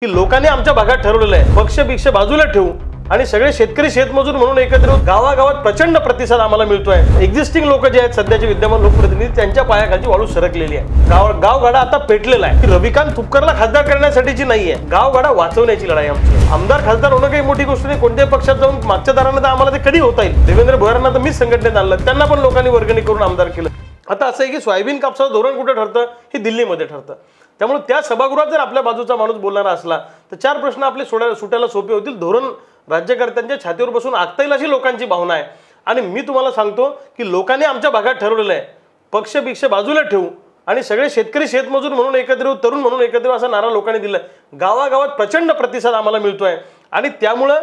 की लोकांनी आमच्या भागात ठरवलेलं आहे पक्षभिक्ष बाजूला ठेवू आणि सगळे शेतकरी शेतमजूर म्हणून एकत्र येऊन गावागावात प्रचंड प्रतिसाद आम्हाला मिळतोय। एक्झिस्टिंग लोक जे आहेत सध्याचे विद्यमान लोकप्रतिनिधी त्यांच्या पायाखालची वाळू सरकलेली आहे। गावगाडा आता पेटलेला आहे की रविकांत तुपकरला खासदार करण्यासाठीची नाहीये, गावगाडा वाचवण्याची लढाई आमची। आमदार खासदार होणं काही मोठी गोष्ट नाही, कोणत्याही पक्षात जाऊन मागच्या दारानं तर आम्हाला ते कधी होता येईल। देवेंद्र भोयरांना तर मीच संघटनेत आणलं, त्यांना पण लोकांनी वर्गणी करून आमदार केलं। आता असं आहे की सोयाबीन कापसाचं धोरण कुठे ठरतं हे दिल्लीमध्ये ठरतं, त्यामुळे त्या सभागृहात जर आपल्या बाजूचा माणूस बोलणारा असला तर चार प्रश्न आपले सुटायला सोपे होतील। धोरण राज्यकर्त्यांच्या छातीवर बसून आखता येईल अशी लोकांची भावना आहे। आणि मी तुम्हाला सांगतो की लोकांनी आमच्या भागात ठरवलेलं आहे पक्षभिक्ष बाजूला ठेवू आणि सगळे शेतकरी शेतमजूर म्हणून एकत्र येऊ, तरुण म्हणून एकत्र येऊ असा नारा लोकांनी दिलाय। गावागावात प्रचंड प्रतिसाद आम्हाला मिळतोय आणि त्यामुळे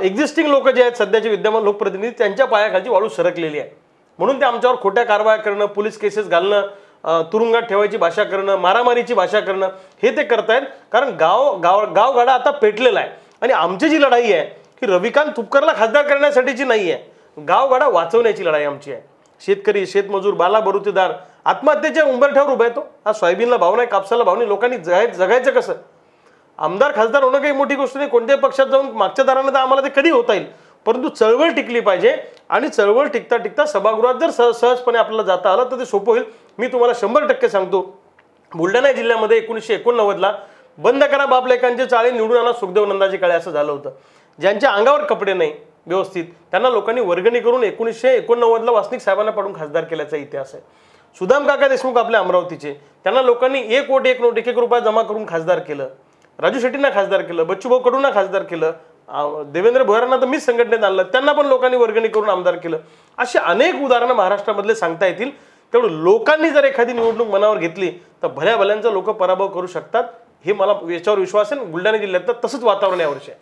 एक्झिस्टिंग लोक जे आहेत सध्याचे विद्यमान लोकप्रतिनिधी त्यांच्या पायाखालची वाळू सरकलेली आहे, म्हणून ते आमच्यावर खोट्या कारवाया करणं, पोलीस केसेस घालणं, तुरुंगात ठेवायची भाषा करणं, मारामारीची भाषा करणं हे ते करतायत। कारण गावगाडा आता पेटलेला आहे आणि आमची जी लढाई आहे की रविकांत तुपकरला खासदार करण्यासाठीची नाहीये, गावगाडा वाचवण्याची लढाई आमची आहे। शेतकरी शेतमजूर बाला आत्महत्येच्या उंबरठ्यावर उभा आहे तो। आज सोयाबीनला भाव नाही, कापसाला भाव नाही, लोकांनी जगायचं कसं? आमदार खासदार होणं काही मोठी गोष्ट नाही, कोणत्याही पक्षात जाऊन मागच्या दारानं तर आम्हाला ते कधी होता येईल, परंतु चळवळ टिकली पाहिजे आणि चळवळ टिकता टिकता सभागृहात जर सहजपणे आपल्याला जाता आलं तर ते सोपं होईल। मी तुम्हाला 100% सांगतो, बुलढाणा जिल्ह्यामध्ये 1989ला बंद करा बापलेकांचे चाळे निवडून आणा सुखदेव नंदाचे काळे असं झालं होतं। ज्यांच्या अंगावर कपडे नाही व्यवस्थित त्यांना लोकांनी वर्गणी करून 1989ला वासनिक साहेबांना पाडून खासदार केल्याचा इतिहास आहे। सुदाम काका देशमुख आपल्या अमरावतीचे, त्यांना लोकांनी 1 वोट 1 नोट 1 रुपया जमा करून खासदार केलं। राजू शेट्टींना खासदार केलं, बच्चूभाऊ कडूंना खासदार केलं, देवेंद्र भोयरांना तर मीच संघटनेत आणलं, त्यांना पण लोकांनी वर्गणी करून आमदार केलं। अशी अनेक उदाहरणं महाराष्ट्रामधले सांगता येतील। तेवढं लोकांनी जर एखादी निवडणूक मनावर घेतली तर भल्या भल्यांचा लोक पराभव करू शकतात, हे मला याच्यावर विश्वास आहे। बुलढाणा जिल्ह्यात तर तसंच वातावरण यावर्षी आहे।